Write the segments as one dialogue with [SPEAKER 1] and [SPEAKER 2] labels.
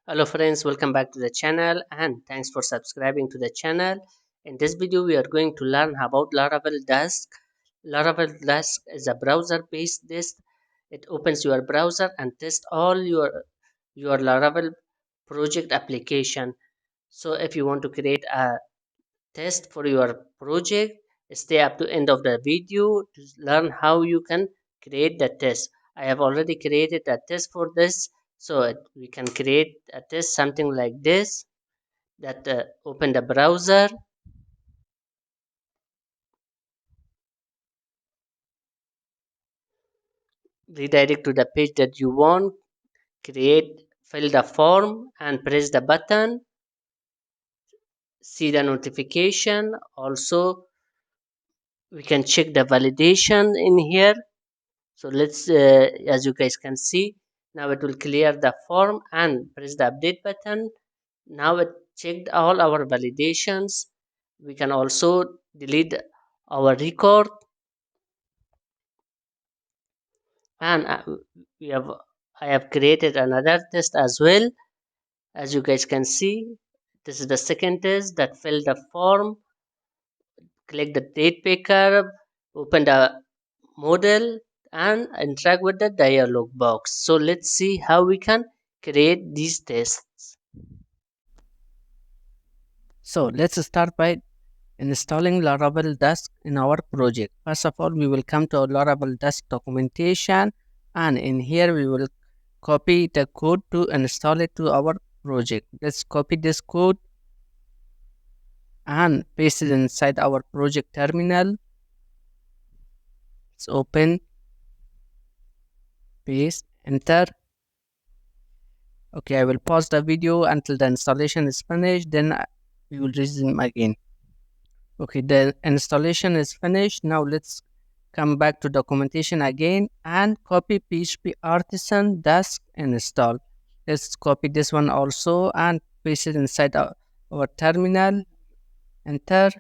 [SPEAKER 1] Hello friends, welcome back to the channel and thanks for subscribing to the channel. In this video we are going to learn about Laravel Dusk. Laravel Dusk is a browser based test. It opens your browser and tests all your Laravel project application. So if you want to create a test for your project, stay up to end of the video to learn how you can create the test. I have already created a test for this, so we can create a test something like this. That open the browser, redirect to the page that you want, create, fill the form and press the button, see the notification. Also we can check the validation in here. So let's as you guys can see, now it will clear the form and press the update button. Now it checked all our validations. We can also delete our record, and we have I have created another test as well. As you guys can see, this is the second test that fill the form. Click the date picker, open the model and interact with the dialog box. So let's see how we can create these tests.
[SPEAKER 2] So let's start by installing Laravel Dusk in our project. First of all, we will come to our Laravel Dusk documentation, and in here we will copy the code to install it to our project. Let's copy this code and paste it inside our project terminal. Let's open, paste, enter. Okay, I will pause the video until the installation is finished, then we will resume again. Okay, the installation is finished. Now let's come back to documentation again and copy PHP artisan Dusk install. Let's copy this one also and paste it inside our terminal. Enter.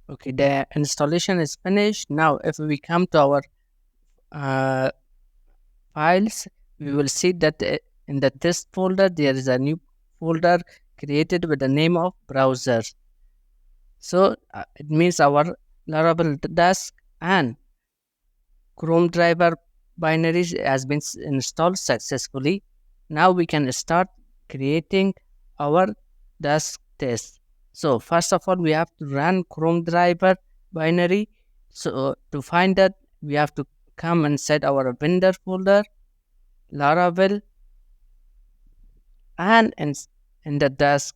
[SPEAKER 2] Okay, the installation is finished. Now if we come to our uh, files, we will see that in the test folder there is a new folder created with the name of browser. So it means our Laravel Dusk and ChromeDriver binaries has been installed successfully. Now we can start creating our Dusk test. So first of all, we have to run ChromeDriver binary. So to find that, we have to come and set our vendor folder, Laravel, and in the Dusk.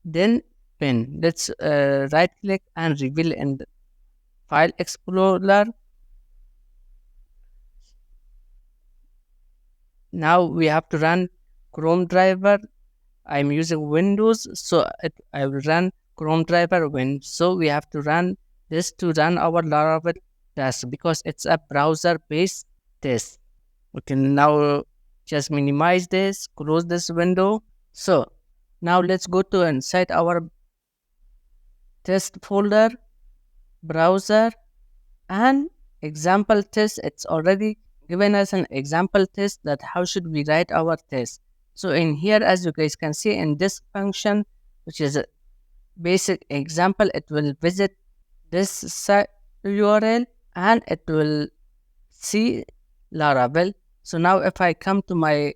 [SPEAKER 2] Then bin. Let's right click and reveal in the File Explorer. Now we have to run ChromeDriver. I'm using Windows, so I will run ChromeDriver Win. So we have to run this to run our Laravel test because it's a browser-based test. Okay, now just minimize this, close this window. So now let's go to inside our test folder, browser, and example test. It's already given us an example test that how should we write our test. So in here, as you guys can see in this function, which is a basic example, it will visit this site URL and it will see Laravel. So now if I come to my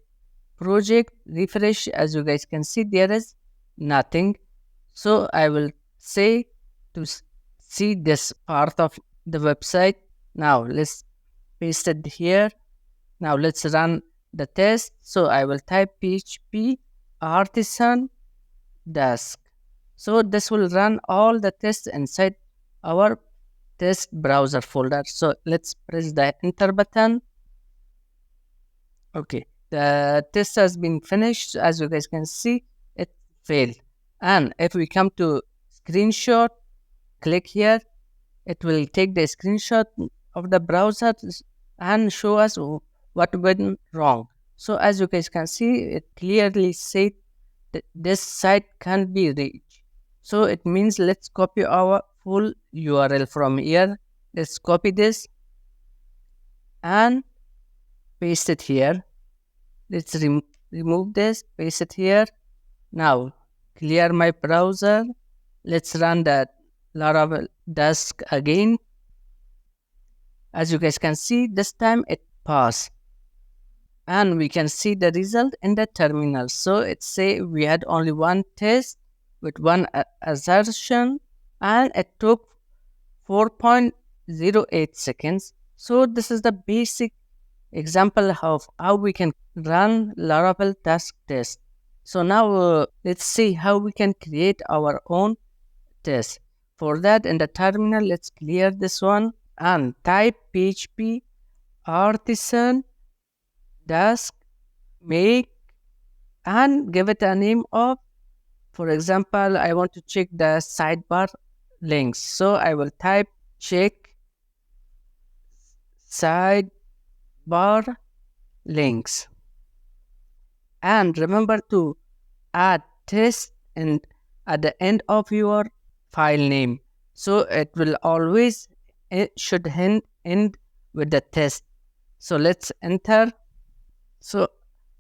[SPEAKER 2] project, refresh, as you guys can see, there is nothing. So I will say to see this part of the website. Now let's paste it here. Now let's run the test. So I will type PHP artisan Dusk. So this will run all the tests inside our test browser folder. So let's press the enter button. Okay, the test has been finished. As you guys can see, it failed. And if we come to screenshot, click here, it will take the screenshot of the browser and show us what went wrong. So as you guys can see, it clearly said that this site can't be reached. So it means let's copy our full URL from here. Let's copy this and paste it here. Let's remove this, paste it here. Now clear my browser. Let's run the Laravel Dusk again. As you guys can see, this time it passed. And we can see the result in the terminal. So it say we had only one test with one assertion, and it took 4.08 seconds. So this is the basic example of how we can run Laravel Dusk test. So now let's see how we can create our own test. For that, in the terminal, let's clear this one and type php artisan Dusk make and give it a name of, for example, I want to check the sidebar links. So I will type check sidebar links. And remember to add test and at the end of your file name. So it will always, it should end with the test. So let's enter. So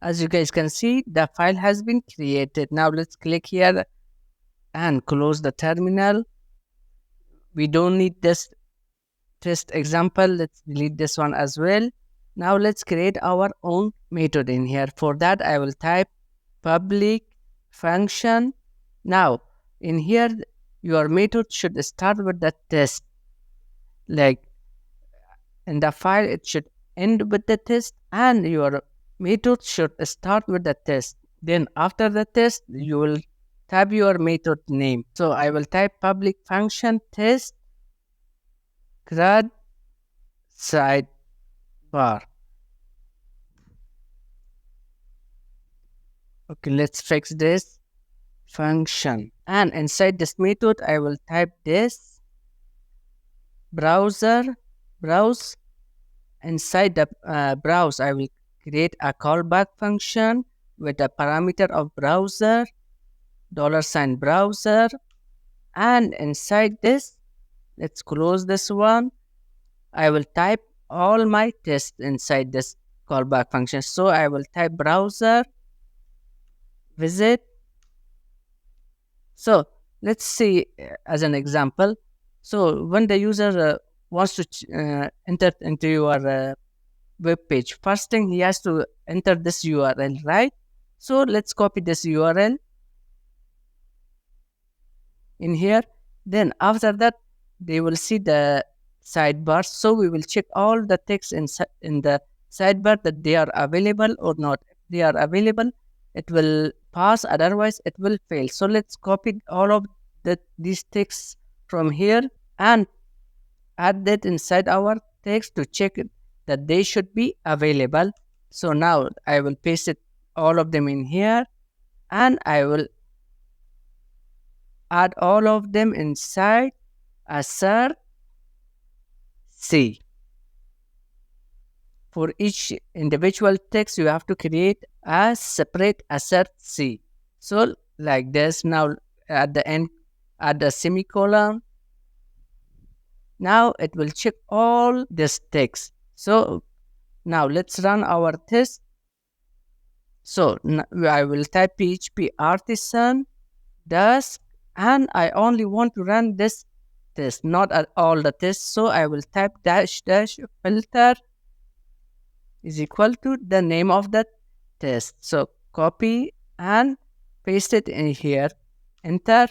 [SPEAKER 2] as you guys can see, the file has been created. Now let's click here and close the terminal. We don't need this test example. Let's delete this one as well. Now let's create our own method in here. For that, I will type public function. Now in here, your method should start with the test. Like in the file, it should end with the test, and your method should start with the test. Then after the test, you will type your method name. So I will type public function test grad sidebar. Okay, let's fix this function. And inside this method, I will type this browse. Inside the browse, I will create a callback function with a parameter of browser, $browser. And inside this, let's close this one. I will type all my tests inside this callback function. So I will type browser visit. So let's see as an example. So when the user wants to enter into your web page, first thing he has to enter this URL, right? So let's copy this URL in here. Then after that, they will see the sidebar. So we will check all the text in the sidebar that they are available or not. If they are available, it will pass, otherwise it will fail. So let's copy all of these texts from here and add that inside our text to check that they should be available. So now I will paste it all of them in here, and I will add all of them inside assert C. For each individual text, you have to create a separate assert C. So like this. Now at the end, add a semicolon. Now it will check all this text. So now let's run our test. So I will type php artisan Dusk, and I only want to run this test, not at all the tests. So I will type dash filter is equal to the name of the test. So copy and paste it in here. Enter.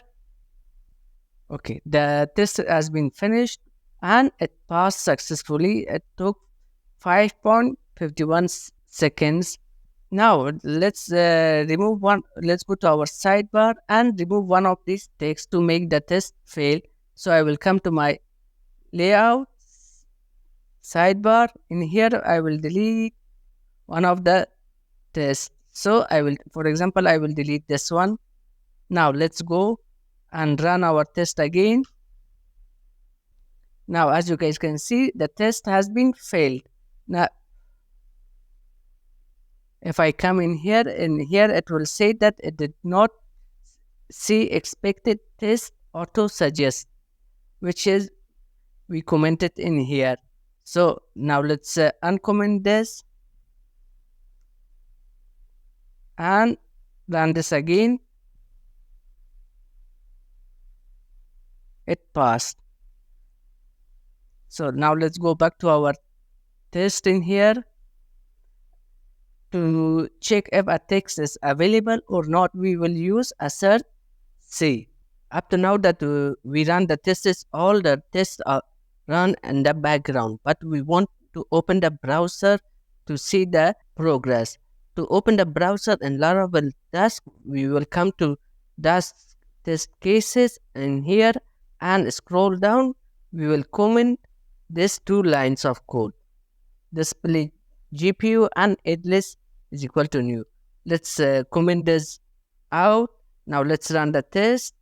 [SPEAKER 2] Okay, the test has been finished and it passed successfully. It took 5.51 seconds. Now let's remove one. Let's go to our sidebar and remove one of these texts to make the test fail. So I will come to my layout sidebar. In here, I will delete one of the tests. So I will, for example, I will delete this one. Now let's go and run our test again. Now, as you guys can see, the test has been failed. Now, if I come in here it will say that it did not see expected test auto suggest, which is we commented in here. So now let's uncomment this. and run this again. It passed. So now let's go back to our test in here to check if a text is available or not. We will use assert C. Up to now that we run the tests, all the tests are run in the background, but we want to open the browser to see the progress. To open the browser in Laravel Dusk, we will come to Dusk test cases in here and scroll down. We will comment these two lines of code. Display GPU and address is equal to new. Let's comment this out. Now let's run the test.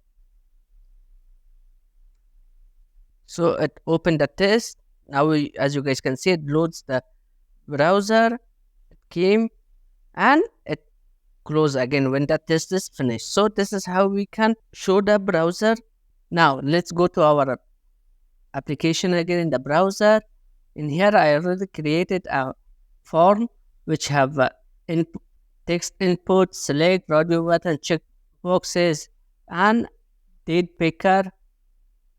[SPEAKER 2] So it opened the test. Now as you guys can see, it loads the browser. It came and it close again when the test is finished. So this is how we can show the browser. Now let's go to our application again in the browser. In here I already created a form which have text input, select, radio button, check boxes, and date picker,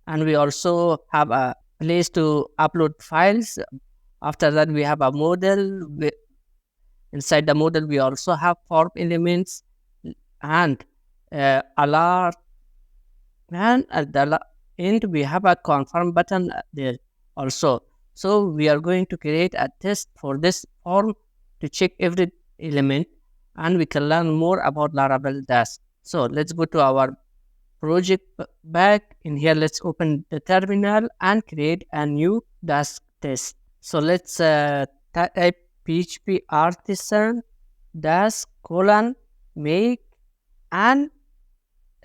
[SPEAKER 2] and we also have a place to upload files. After that we have a model. Inside the model we also have form elements and alert, and at the end we have a confirm button there also. So we are going to create a test for this form to check every element, and we can learn more about Laravel Dusk. So let's go to our project back in here. Let's open the terminal and create a new Dusk test. So let's type php artisan dash colon make and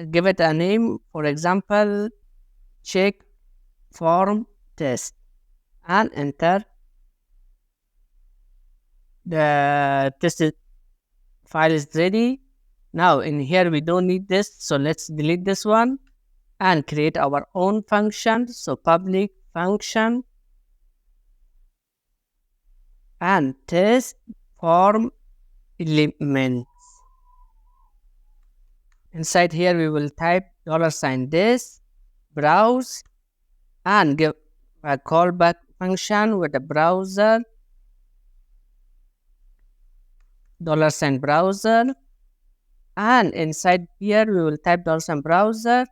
[SPEAKER 2] give it a name, for example check form test, and enter. The test file is ready. Now in here we don't need this, so let's delete this one and create our own function. So public function and test form elements. Inside here we will type $this, browse, and give a callback function with the browser, $browser, and inside here we will type $browser.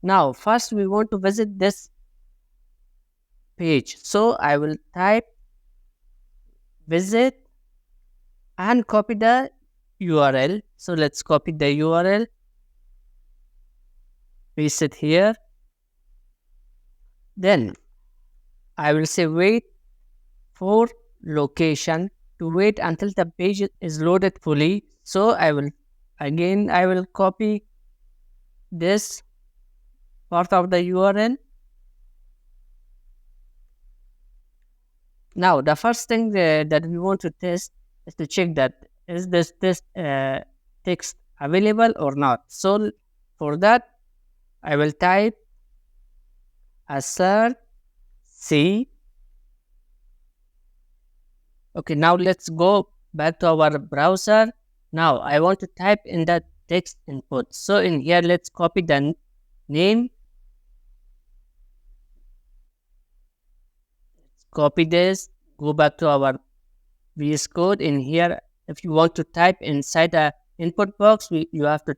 [SPEAKER 2] Now first we want to visit this page, so I will type visit and copy the URL. So let's copy the URL, paste it here. Then I will say wait for location to wait until the page is loaded fully. So I will copy this part of the URL. Now the first thing that we want to test is to check that is this text available or not. So for that I will type assert C. Okay, now let's go back to our browser. Now I want to type in the text input. So in here let's copy the name. Let's copy this, go back to our VS Code. In here, if you want to type inside the input box, you have to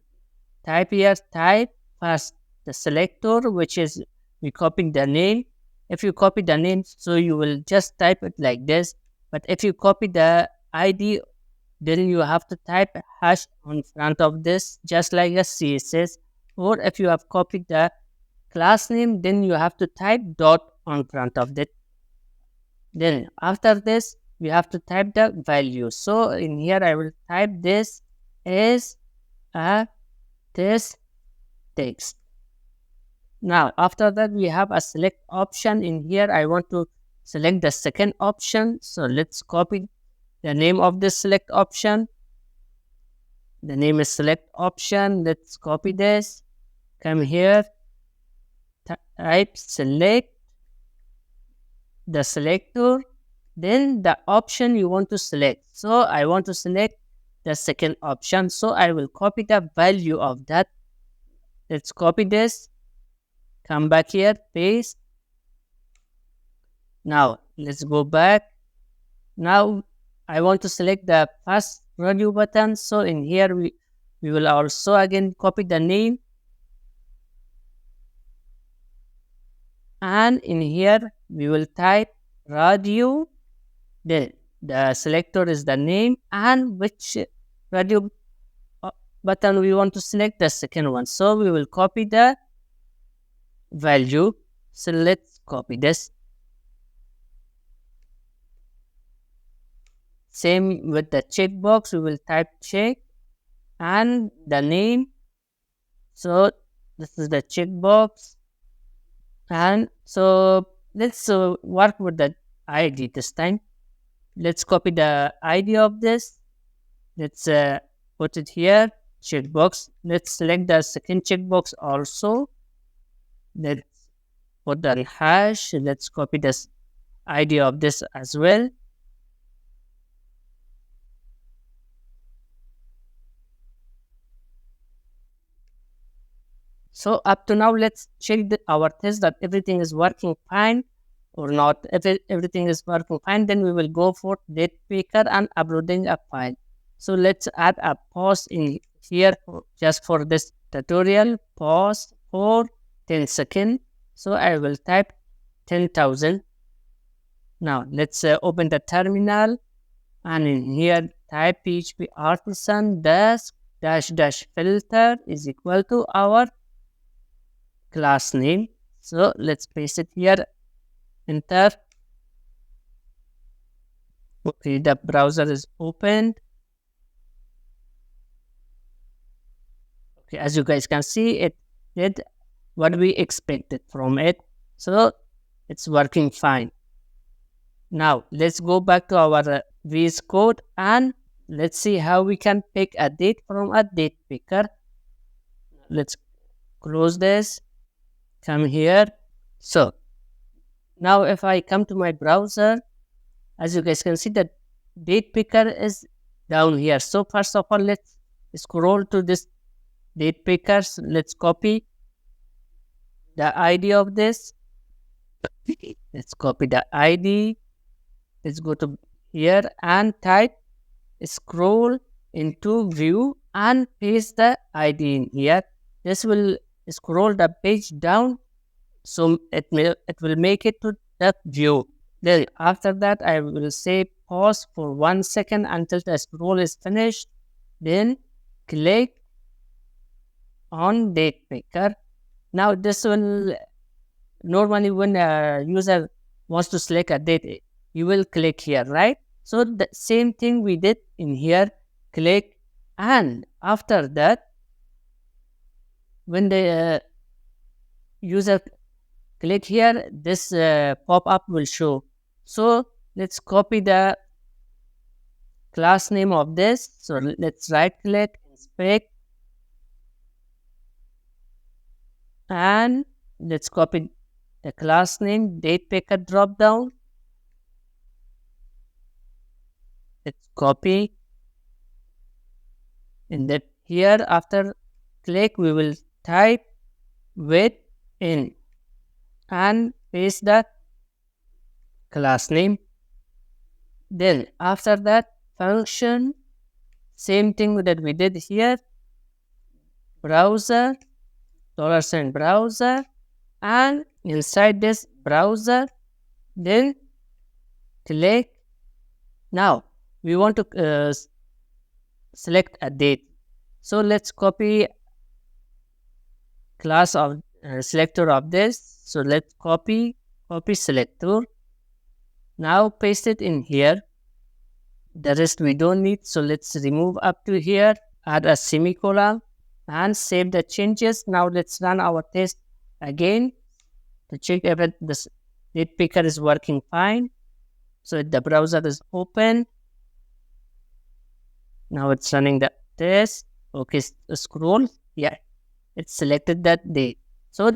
[SPEAKER 2] type here, type first the selector, which is we copying the name. If you copy the name, so you will just type it like this. But if you copy the ID, then you have to type hash on front of this, just like a CSS. Or if you have copied the class name, then you have to type dot on front of it. Then after this, we have to type the value. So in here, I will type this as a test text. Now after that, we have a select option. In here I want to select the second option, so let's copy the name of this select option. The name is select option. Let's copy this, come here, type select the selector, then the option you want to select. So I want to select the second option. So I will copy the value of that. Let's copy this, come back here, paste. Now let's go back. Now I want to select the first radio button. So in here we will also again copy the name, and in here we will type radio. The selector is the name, and which radio uh, button we want to select, the second one. So we will copy the value. So let's copy this. Same with the checkbox, we will type check and the name. So this is the checkbox, and so let's work with the ID this time. Let's copy the ID of this. Let's put it here, checkbox. Let's select the second checkbox also. Let's put the hash. Let's copy this ID of this as well. So up to now, let's check our test that everything is working fine or not. If everything is working fine, then we will go for date picker and uploading a file. So let's add a pause in here just for this tutorial. Pause for 10 seconds. So I will type 10,000. Now let's open the terminal, and in here type php artisan dash dash dash filter is equal to our class name. So let's paste it here, enter. Okay, the browser is opened. Okay, as you guys can see, it did what we expected from it. So it's working fine. Now let's go back to our VS Code and let's see how we can pick a date from a date picker. Let's close this, come here. So now if I come to my browser, as you guys can see, the date picker is down here. So first of all, let's scroll to this date pickers. Let's copy the ID of this. Let's copy the ID. Let's go to here and type scroll into view and paste the ID in here. This will scroll the page down, so it will make it to the view. Then after that, I will say pause for 1 second until the scroll is finished. Then click on date picker. Now this will normally when a user wants to select a date, you will click here, right? So the same thing we did in here, click, and after that, when the user click here, this pop-up will show. So let's copy the class name of this. So let's right click, inspect, and let's copy the class name, date picker drop down. Let's copy, and then here after click we will type with in and paste the class name. Then after that, function, same thing that we did here, browser, $sign browser, and inside this browser, then click. Now we want to select a date. So let's copy class of selector of this. So let's copy selector. Now paste it in here. The rest we don't need. So let's remove up to here, add a semicolon, and save the changes. Now let's run our test again to check if this date picker is working fine. So the browser is open. Now it's running the test. Okay, scroll. Yeah, it selected that date. So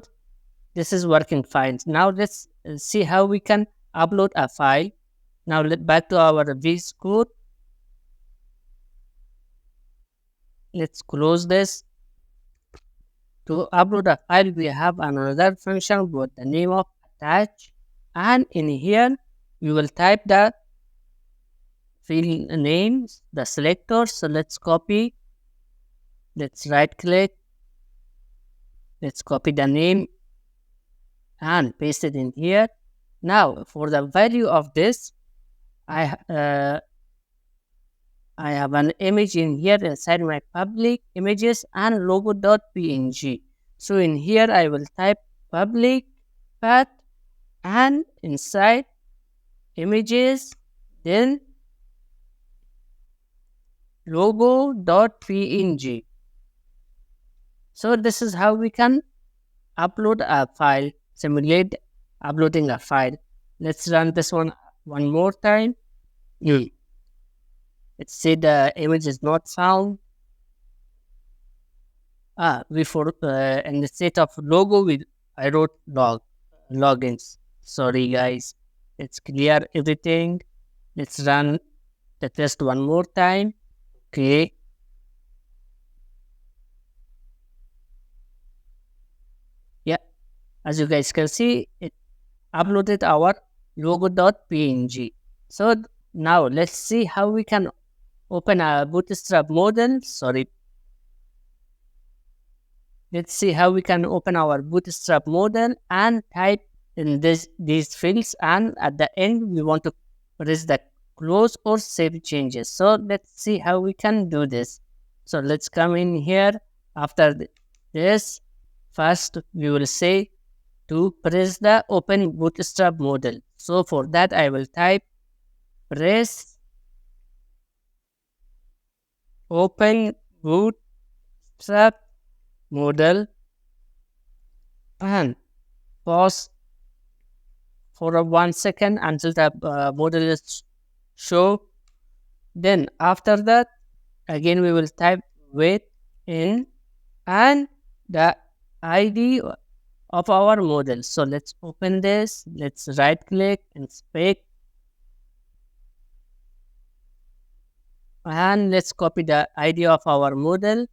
[SPEAKER 2] this is working fine. Now let's see how we can upload a file. Now back to our VS Code. Let's close this. To upload a file, we have another function with the name of attach, and in here we will type the field names, the selector. So let's copy, let's right click, let's copy the name and paste it in here. Now for the value of this, I uh, I have an image in here inside my public images and logo.png. So in here I will type public path and inside images, then logo.png. So this is how we can upload a file, simulate uploading a file. Let's run this one more time. It said the image is not found. Before in the state of logo, I wrote logins. Sorry guys, it's clear everything. Let's run the test one more time. Okay. Yeah, as you guys can see, it uploaded our logo.png. So now let's see how we can open a bootstrap model. Sorry. Let's see how we can open our bootstrap model and type in these fields, and at the end we want to press the close or save changes. So let's see how we can do this. So let's come in here. After this, first we will say to press the open bootstrap model. So for that I will type press open bootstrap model and pause for a 1 second until the model is show. Then after that, again we will type wait in and the ID of our model. So let's open this. Let's right click, inspect, and let's copy the ID of our model.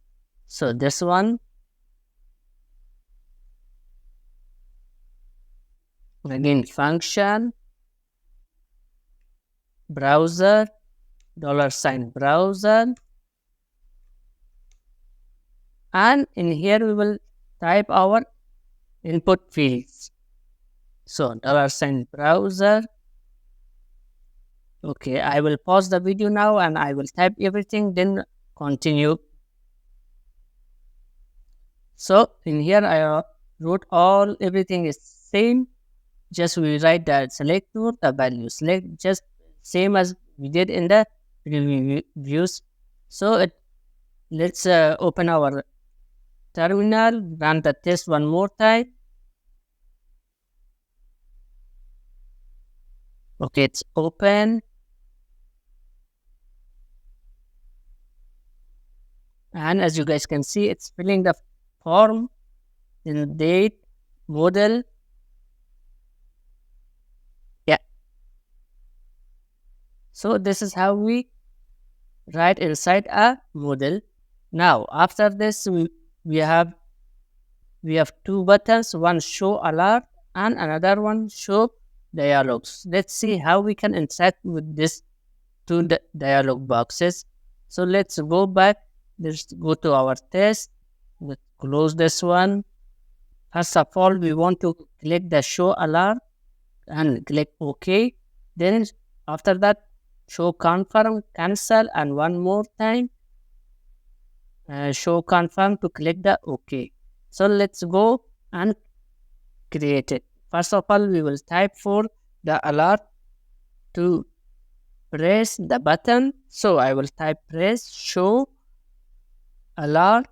[SPEAKER 2] So this one. Again function browser $browser, and in here we will type our input fields. So $browser. Okay, I will pause the video now and I will type everything, then continue. So in here I wrote everything is same. Just we write that selector, the value select, just same as we did in the previews. So let's open our terminal, run the test one more time. Okay, it's open. And as you guys can see, it's filling the form in date, model. Yeah. So this is how we write inside a model. Now after this, we have two buttons, one show alert and another one show dialogues. Let's see how we can interact with this two dialog boxes. So let's go back. Let's go to our test. Let's close this one. First of all, we want to click the show alert and click OK. Then after that, show confirm, cancel, and one more time show confirm to click the OK. So let's go and create it. First of all, we will type for the alert to press the button. So I will type press show alert.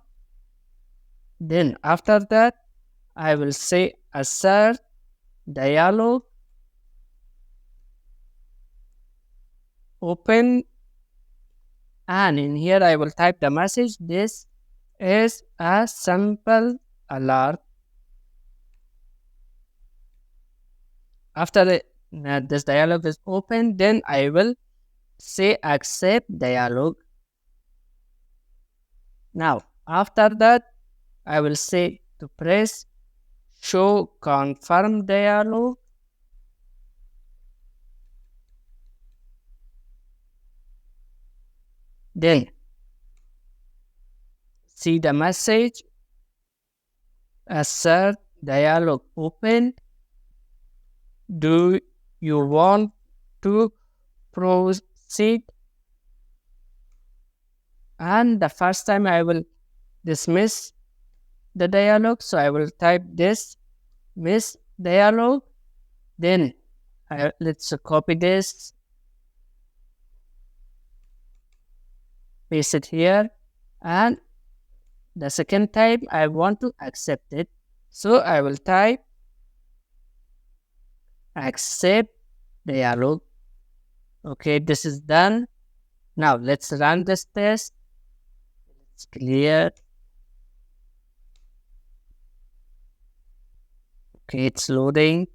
[SPEAKER 2] Then after that, I will say assert dialog open, and in here I will type the message, this is a sample alert. After this dialog is open, then I will say accept dialog. Now, after that, I will say to press show confirm dialog. Then see the message assert dialog open. Do you want to proceed? And the first time I will dismiss the dialog, so I will type this miss dialog. Then let's copy this, paste it here, and the second time I want to accept it, so I will type accept dialog. Okay, this is done. Now let's run this test. It's clear. Okay, it's loading.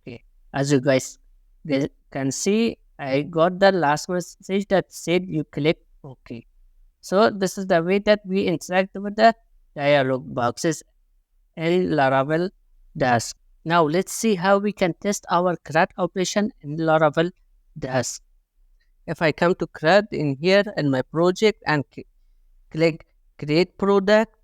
[SPEAKER 2] Okay, as you guys can see, I got the last message that said you click OK. So this is the way that we interact with the dialog boxes in Laravel Dusk. Now let's see how we can test our CRUD operation in Laravel Dusk. If I come to CRUD in here in my project and click create product,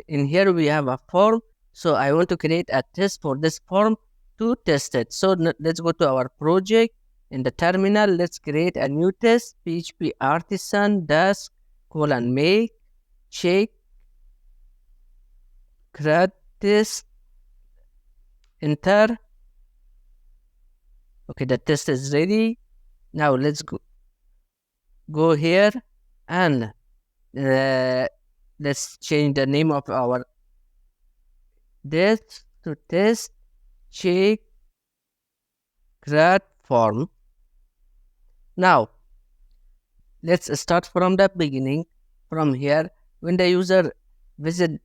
[SPEAKER 2] in here we have a form. So I want to create a test for this form to test it. So let's go to our project in the terminal. Let's create a new test php artisan Dusk colon make check CRUD test, enter. Okay, the test is ready. Now let's go here and let's change the name of our test to test check CRUD form. Now let's start from the beginning. From here, when the user visit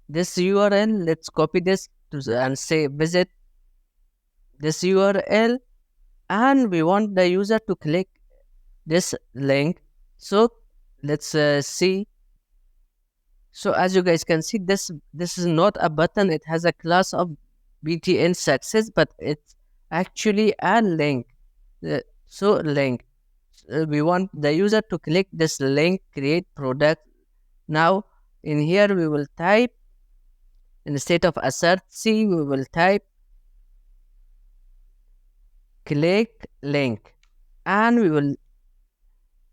[SPEAKER 2] this URL, let's copy this and say visit this URL, and we want the user to click this link. So let's see. So as you guys can see, this is not a button. It has a class of btn success, but it's actually a link. So link. We want the user to click this link, create product. Now in here we will type, instead of assert C, we will type click link, and we will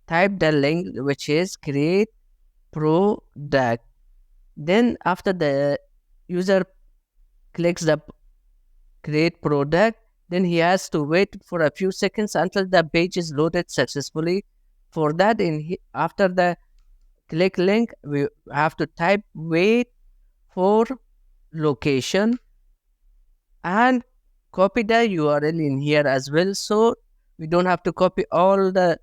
[SPEAKER 2] type the link which is create product. Then after the user clicks the create product, then he has to wait for a few seconds until the page is loaded successfully. For that, after the click link, we have to type wait for location and copy the URL in here as well, so we don't have to copy all the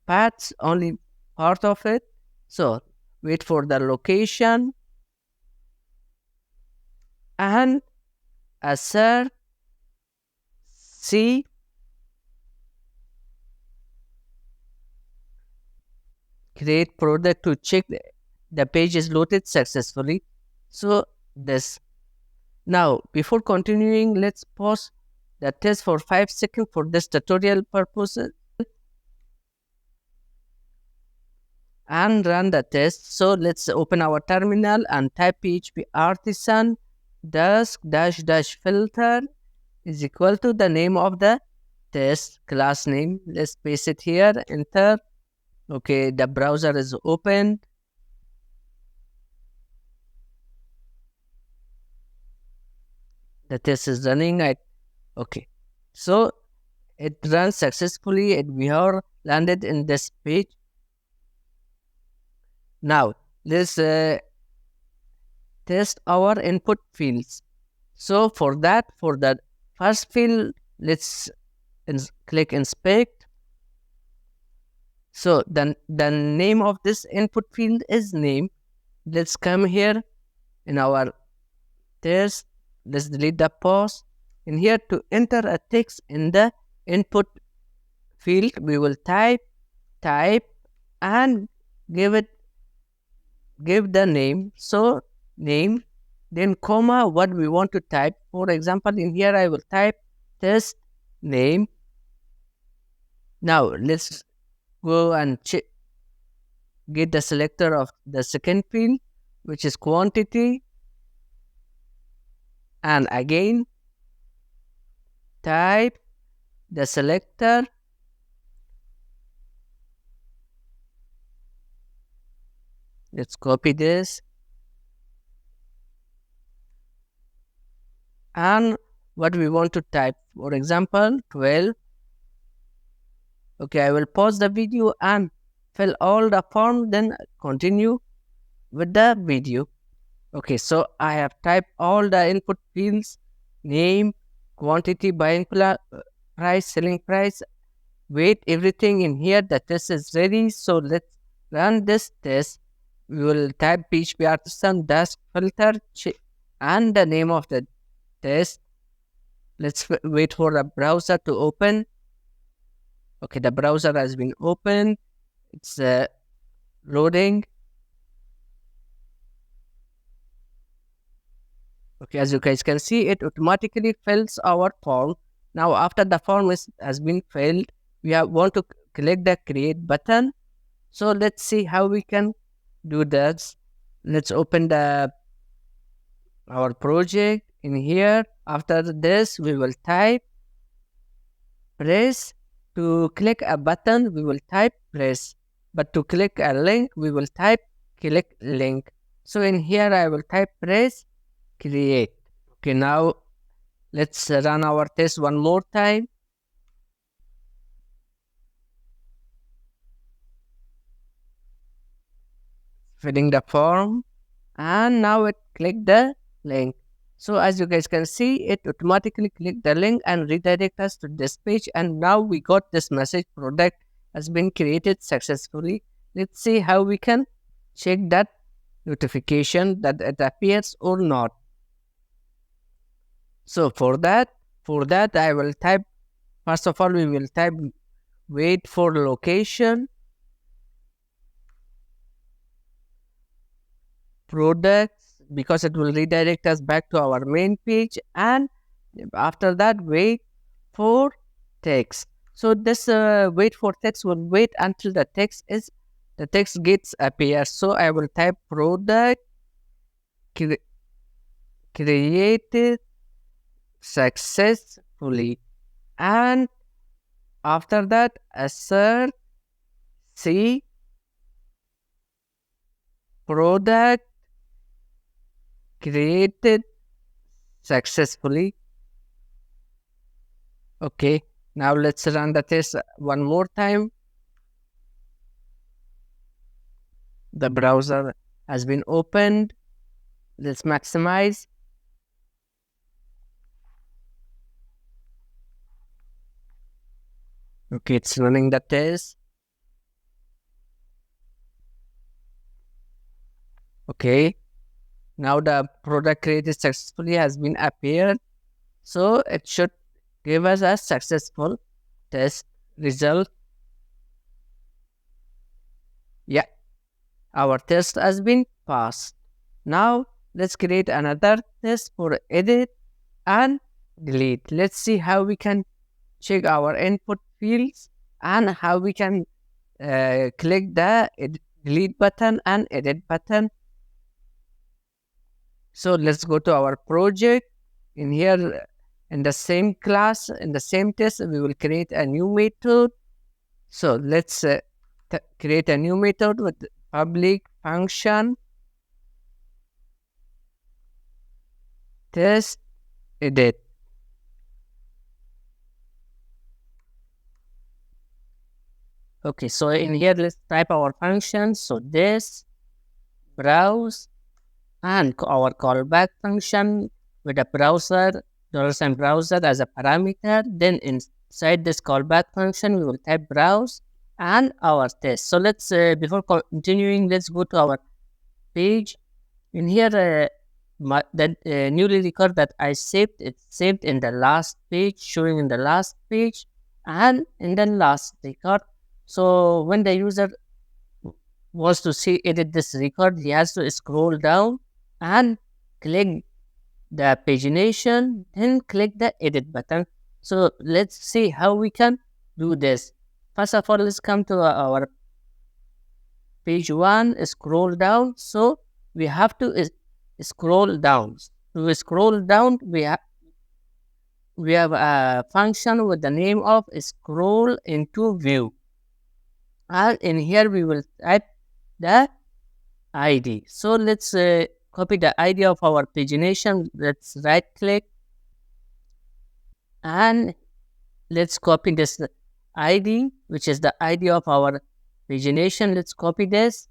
[SPEAKER 2] paths, only part of it. So wait for the location and assert C create product to check the page is loaded successfully. So this. Now before continuing, let's pause the test for 5 seconds for this tutorial purposes and run the test. So let's open our terminal and type php artisan dusk dash dash filter is equal to the name of the test class name. Let's paste it here, enter. Okay, the browser is open. The test is running. Okay, so it runs successfully and we are landed in this page. Now let's test our input fields. So for that, for the first field, let's click inspect. So the name of this input field is name. Let's come here in our test. Let's delete the pause. In here to enter a text in the input field, we will type and give the name. So name, then comma what we want to type. For example, in here I will type test name. Now let's go and get the selector of the second field, which is quantity, and again type the selector. Let's copy this, and what we want to type, for example 12. Okay, I will pause the video and fill all the form, then continue with the video. Okay, so I have typed all the input fields: name, quantity, buying price, selling price, weight, everything in here. The test is ready. So let's run this test. We will type PHP artisan Dusk filter and the name of the test. Let's wait for the browser to open. Okay, the browser has been opened. It's loading. Okay, as you guys can see, it automatically fills our form. Now, after the form has been filled, we want to click the create button. So let's see how we can do that. Let's open our project in here. After this, we will type press. To click a button, we will type press. But to click a link, we will type click link. So in here, I will type press create. Okay, now let's run our test one more time. Filling the form, and now it click the link. So as you guys can see, it automatically click the link and redirect us to this page. And now we got this message: product has been created successfully. Let's see how we can check that notification that it appears or not. So for that I will type, first of all, we will type wait for location products, because it will redirect us back to our main page. And after that, wait for text. So this wait for text will wait until the text gets appear. So I will type product created successfully, and after that assert see product created successfully. Okay, now let's run the test one more time. The browser has been opened. Let's maximize. Okay, it's running the test. Okay, now the product created successfully has been appeared. So it should give us a successful test result. Yeah, our test has been passed. Now let's create another test for edit and delete. Let's see how we can check our input fields and how we can click the delete button and edit button. So let's go to our project. In here, in the same class, in the same test, we will create a new method. So let's create a new method with public function test edit. Okay, so in here, let's type our function. So this browse and our callback function with a browser, $& browser as a parameter. Then inside this callback function, we will type browse and our test. So let's before continuing, let's go to our page. In here, that newly record that I saved, it's saved in the last page, showing in the last page and in the last record. So when the user wants to see edit this record, he has to scroll down and click the pagination, then click the edit button. So let's see how we can do this. First of all, let's come to our page one, scroll down. So we have to scroll down. To scroll down, we have a function with the name of scroll into view, and in here we will type the ID. So let's copy the ID of our pagination. Let's right click and let's copy this ID, which is the ID of our pagination. Let's copy this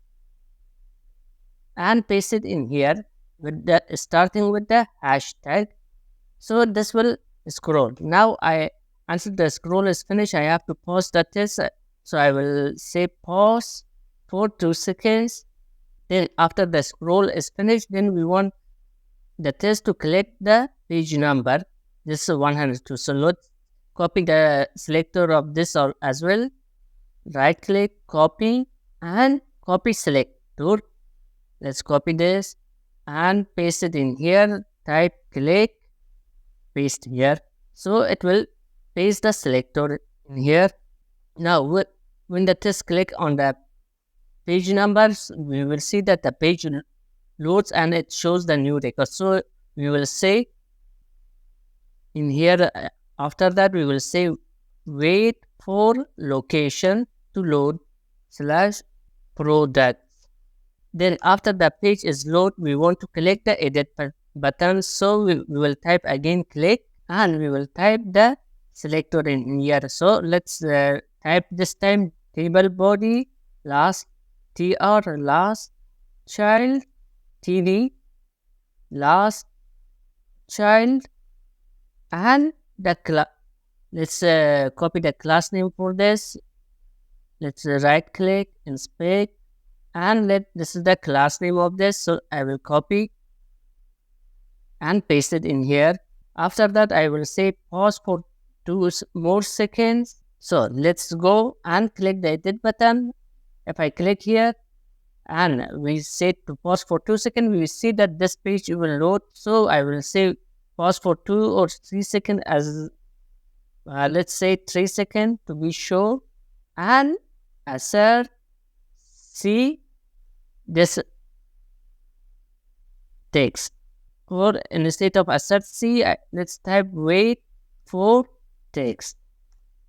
[SPEAKER 2] and paste it in here with the starting with the hashtag. So this will scroll. Now until the scroll is finished, I have to pause the test. So I will say pause for 2 seconds. Then after the scroll is finished, then we want the test to collect the page number. This is 102. So let's copy the selector of this or as well. Right click, copy and copy selector. Let's copy this and paste it in here. Type click, paste here. So it will paste the selector in here. Now when the test click on the page numbers, we will see that the page loads and it shows the new record. So we will say in here, after that we will say wait for location to load slash product. Then after the page is load, we want to click the edit button. So we will type again click and we will type the selector in here. So let's type this time table body last tr last child td last child and the class. Let's copy the class name for this. Let's right click, inspect, and this is the class name of this. So I will copy and paste it in here. After that, I will say pause for 2 more seconds. So let's go and click the edit button. If I click here and we say to pause for 2 seconds, we will see that this page will load. So I will say pause for 2 or 3 seconds as let's say 3 seconds to be sure, and assert see this text. Or instead of assert C, let's type wait for text.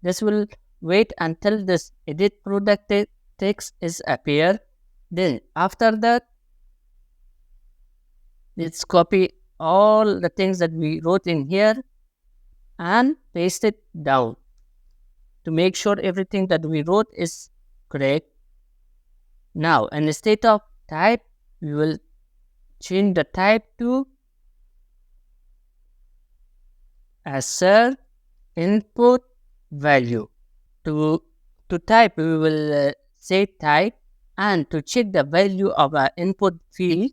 [SPEAKER 2] This will wait until this edit product text is appear. Then after that, let's copy all the things that we wrote in here and paste it down to make sure everything that we wrote is correct. Now, instead of type, we will change the type to assert input value. To type, we will say type, and to check the value of our input field,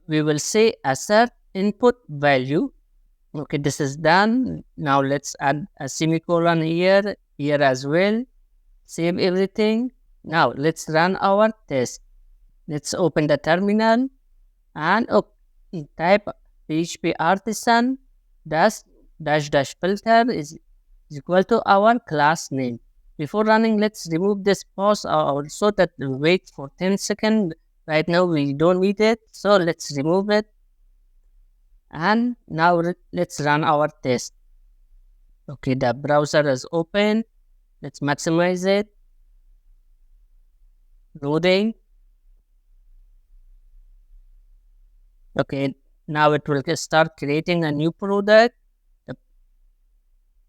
[SPEAKER 2] we will say assert input value. Okay, this is done. Now let's add a semicolon here as well. Save everything. Now let's run our test. Let's open the terminal and type PHP artisan dash filter is equal to our class name. Before running, let's remove this pause also that we wait for 10 seconds. Right now we don't need it, so let's remove it. And now let's run our test. Okay, the browser is open. Let's maximize it. Loading. Okay, now it will start creating a new product.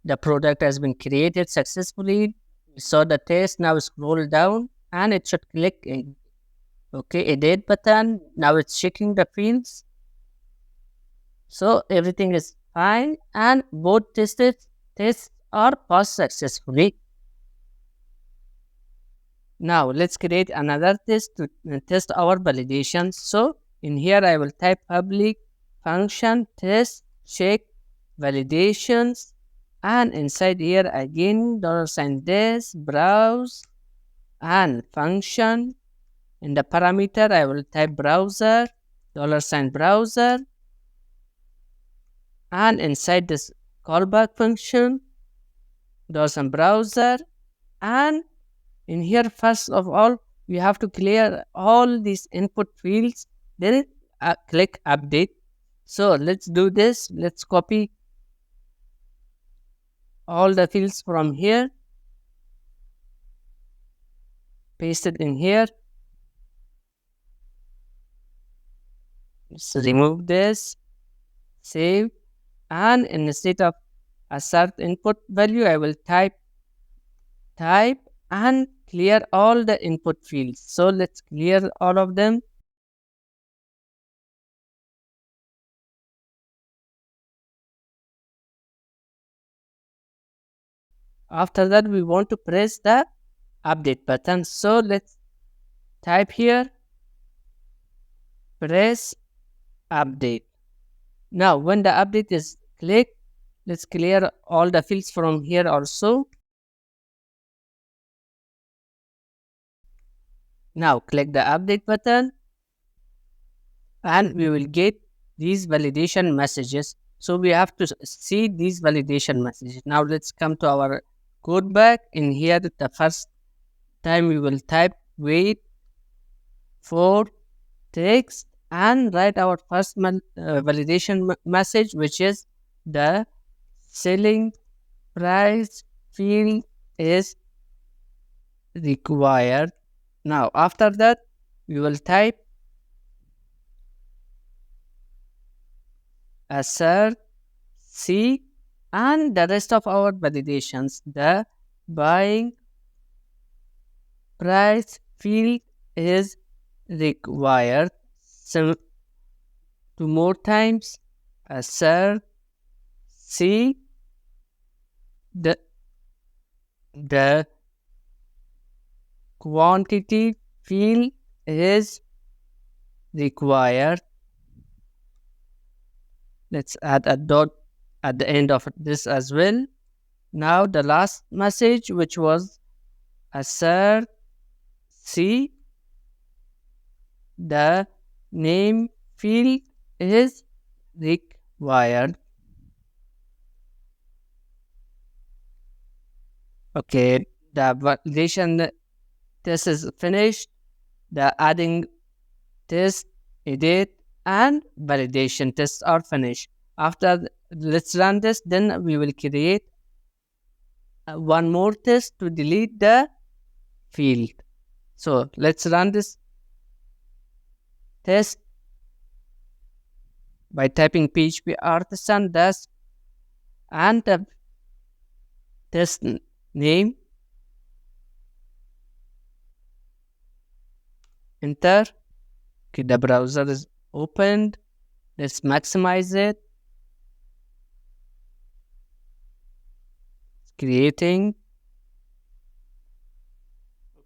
[SPEAKER 2] The product has been created successfully. We saw the test. Now scroll down and it should click in. Okay, edit button. Now it's checking the fields. So everything is fine and both tests are passed successfully. Now let's create another test to test our validation. So in here I will type public function test check validations, and inside here again $sign this browse and function. In the parameter I will type browser $sign browser, and inside this callback function $sign browser. And in here, first of all, we have to clear all these input fields, then click update. So let's do this. Let's copy all the fields from here, paste it in here. Let's remove this, save, and instead of assert input value, I will type and clear all the input fields. So let's clear all of them. After that, we want to press the update button. So let's type here press update. Now when the update is clicked, let's clear all the fields from here also. Now click the update button and we will get these validation messages. So we have to see these validation messages. Now let's come to our code back. In here, the first time we will type wait for text and write our first validation message, which is the selling price field is required. Now after that we will type assert C and the rest of our validations. The buying price field is required. So two more times assert C, the quantity field is required. Let's add a dot at the end of this as well. Now the last message, which was assert C, the name field is required. Okay, the validation test is finished. The adding test, edit, and validation tests are finished. After let's run this, then we will create one more test to delete the field. So let's run this test by typing php artisan Dusk and the test name. Enter. Okay, the browser is opened. Let's maximize it. It's creating.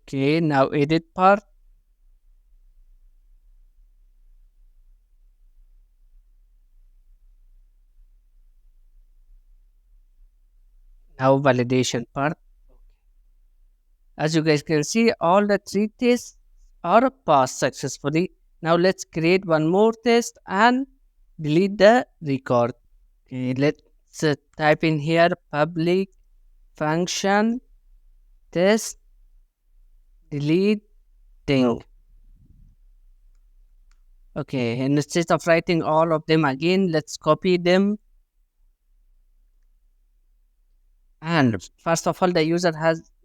[SPEAKER 2] Okay, now edit part. Now validation part. As you guys can see, all the three tests are passed successfully. Now let's create one more test and delete the record. Okay, let's type in here public function test deleting. Okay, and instead of writing all of them again, let's copy them. And first of all, the user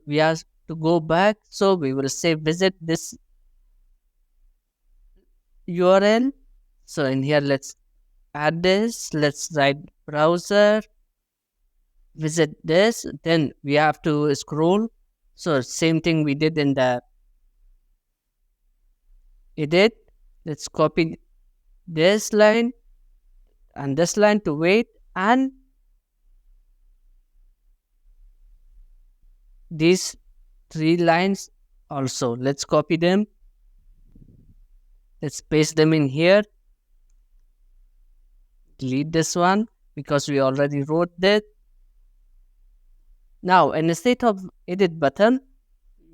[SPEAKER 2] we have to go back. So we will say visit this URL. So in here, let's add this. Let's write browser, visit this. Then we have to scroll. So same thing we did in the edit. Let's copy this line and this line to wait, and these three lines also. Let's copy them. Let's paste them in here. Delete this one because we already wrote that. Now, instead of edit button,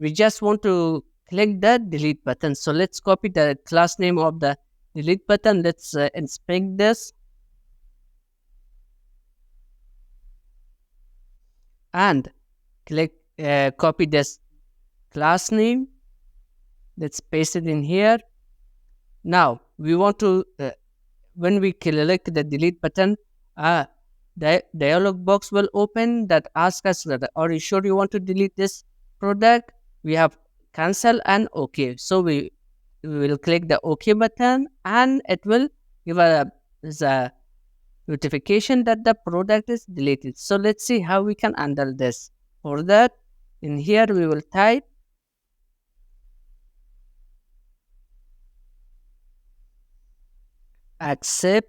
[SPEAKER 2] we just want to click the delete button. So let's copy the class name of the delete button. Let's inspect this and click copy this class name. Let's paste it in here. Now we want to when we click the delete button, the dialog box will open that asks us that, are you sure you want to delete this product? We have cancel and OK. So we will click the OK button and it will give a the notification that the product is deleted. So let's see how we can handle this. For that, in here we will type accept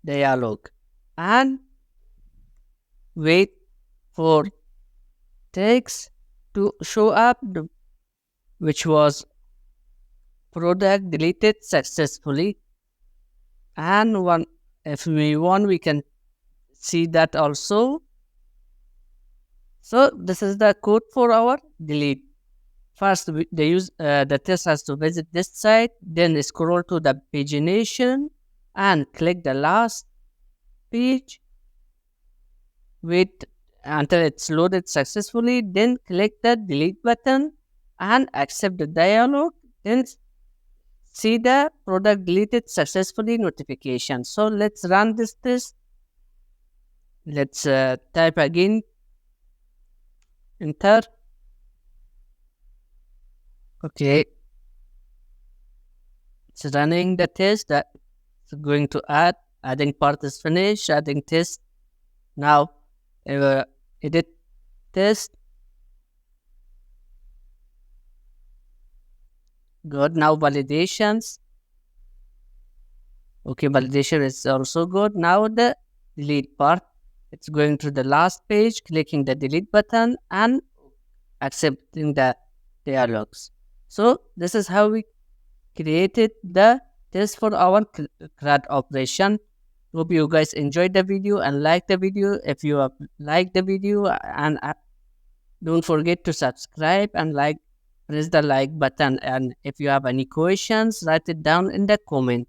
[SPEAKER 2] dialog and wait for text to show up, which was product deleted successfully. And one, if we want, we can see that also. So this is the code for our delete. First, the test has to visit this site, then scroll to the pagination and click the last page. Wait until it's loaded successfully, then click the delete button and accept the dialog. Then see the product deleted successfully notification. So let's run this test. Let's type again, enter. Okay, it's running the test. That it's going to adding part is finished, adding test. Now edit test. Good. Now validations. Okay, validation is also good. Now the delete part. It's going to the last page, clicking the delete button and accepting the dialogues. So this is how we created the test for our CRUD operation. Hope you guys enjoyed the video and liked the video. If you have liked the video, and don't forget to subscribe and press the like button. And if you have any questions, write it down in the comment.